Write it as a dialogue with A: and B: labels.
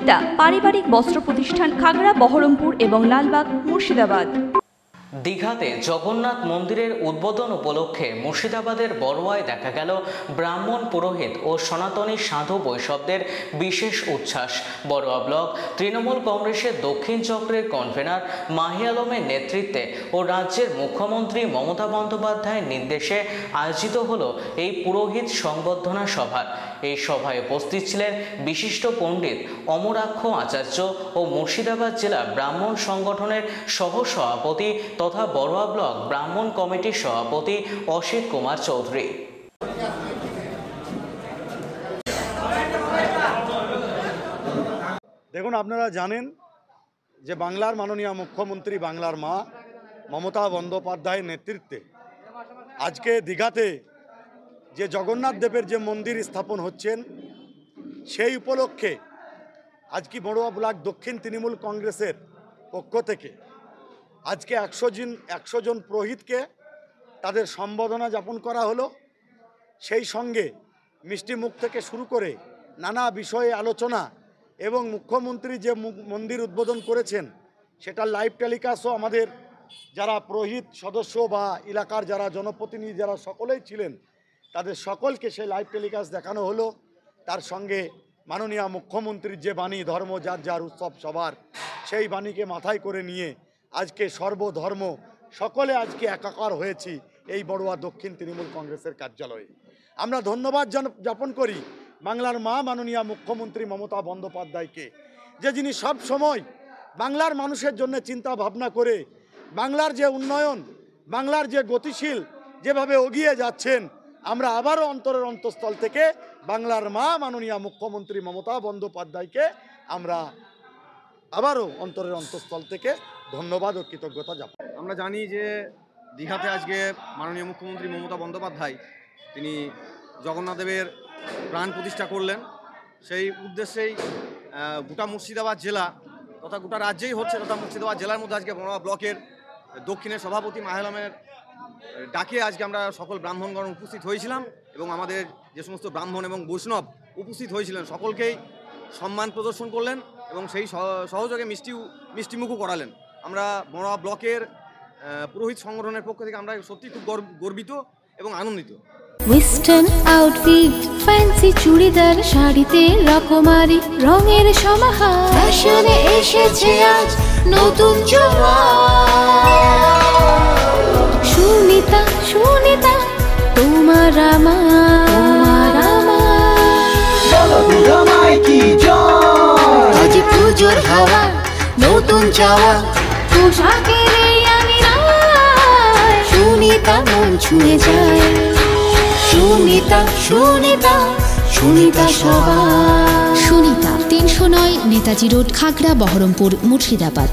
A: সুনিতা পারিবারিক বস্ত্র প্রতিষ্ঠান, খাগড়া, বহরমপুর এবং লালবাগ, মুর্শিদাবাদ।
B: দীঘাতে জগন্নাথ মন্দিরের উদ্বোধন উপলক্ষে মুর্শিদাবাদের বড়োয়ায় দেখা গেল ব্রাহ্মণ পুরোহিত ও সনাতনী সাধু বৈষ্ণবদের বিশেষ উচ্ছ্বাস। বড়োয়া ব্লক তৃণমূল কংগ্রেসের দক্ষিণ চক্রের কনভেনার মাহি আলমের নেতৃত্বে ও রাজ্যের মুখ্যমন্ত্রী মমতা বন্দ্যোপাধ্যায়ের নির্দেশে আয়োজিত হল এই পুরোহিত সংবর্ধনা সভা। এই সভায় উপস্থিত ছিলেন বিশিষ্ট পণ্ডিত অমরাক্ষ আচার্য ও মুর্শিদাবাদ জেলা ব্রাহ্মণ সংগঠনের সহ সভাপতি তথা বড়োয়া ব্লক ব্রাহ্মণ কমিটির সভাপতি অসিত কুমার চৌধুরী।
C: দেখুন, আপনারা জানেন যে বাংলার মাননীয় মুখ্যমন্ত্রী বাংলার মা মমতা বন্দ্যোপাধ্যায়ের নেতৃত্বে আজকে দীঘাতে যে জগন্নাথ দেবের যে মন্দির স্থাপন হচ্ছেন, সেই উপলক্ষে আজকে বড়োয়া ব্লক দক্ষিণ তৃণমূল কংগ্রেসের পক্ষ থেকে আজকে 100 জন পুরোহিতকে তাদের সম্বর্ধনা জ্ঞাপন করা হলো। সেই সঙ্গে মিষ্টি মুখ থেকে শুরু করে নানা বিষয়ে আলোচনা এবং মুখ্যমন্ত্রী যে মন্দির উদ্বোধন করেছেন সেটা লাইভ টেলিকাস্টও আমাদের যারা পুরোহিত সদস্য বা এলাকার যারা জনপ্রতিনিধি যারা সকলেই ছিলেন তাদের সকলকে সেই লাইভ টেলিকাস্ট দেখানো হলো। তার সঙ্গে মাননীয় মুখ্যমন্ত্রীর যে বাণী, ধর্ম যার যার উৎসব সবার, সেই বাণীকে মাথায় করে নিয়ে আজকে সর্বধর্ম সকলে আজকে একাকার হয়েছি এই বড়োয়া দক্ষিণ তৃণমূল কংগ্রেসের কার্যালয়ে। আমরা ধন্যবাদ জ্ঞাপন করি বাংলার মা মাননীয় মুখ্যমন্ত্রী মমতা বন্দ্যোপাধ্যায়কে, যে যিনি সব সময় বাংলার মানুষের জন্য চিন্তা ভাবনা করে বাংলার যে উন্নয়ন, বাংলার যে গতিশীল যেভাবে এগিয়ে যাচ্ছেন, আমরা আবারও অন্তরের অন্তঃস্থল থেকে বাংলার মা মাননীয় মুখ্যমন্ত্রী মমতা বন্দ্যোপাধ্যায়কে আমরা আবারও অন্তরের অন্তঃস্থল থেকে ধন্যবাদ ও কৃতজ্ঞতা জ্ঞাপন।
D: আমরা জানি যে দীঘাতে আজকে মাননীয় মুখ্যমন্ত্রী মমতা বন্দ্যোপাধ্যায় তিনি জগন্নাথ দেবের প্রাণ প্রতিষ্ঠা করলেন। সেই উদ্দেশ্যেই গোটা মুর্শিদাবাদ জেলা তথা গোটা রাজ্যেই হচ্ছে, তথা মুর্শিদাবাদ জেলার মধ্যে আজকে বড়োয়া ব্লকের দক্ষিণের সভাপতি মাহি আলমের ডাকে আজকে আমরা সকল ব্রাহ্মণগণ উপস্থিত হয়েছিলাম এবং আমাদের যে সমস্ত ব্রাহ্মণ এবং বৈষ্ণব উপস্থিত হয়েছিলেন সকলকেই সম্মান প্রদর্শন করলেন এবং সেই সহযোগে মিষ্টিমুখও করালেন। আমরা বড়োয়া ব্লকের পুরোহিত সংগঠনের পক্ষ থেকে আমরা সত্যি খুব গর্বিত এবং আনন্দিত।
E: ওয়েস্টার্ন আউটফিট, ফ্যান্সি চুড়িদার, শাড়িতে রকমারি রঙের সমাহার, ফ্যাশনে এসেছে আজ নতুন সুনিতা, সুনিতা তোমার আমার আজ পুজোর হাওয়া, নতুন চাওয়া পোশাকের আমি সুনিতা মন ছুঁয়ে যায়। সুনিতা, সুনিতা, সুনিতা সবার।
F: সুনিতা 309 নেতাজি রোড, খাগড়া, বহরমপুর, মুর্শিদাবাদ।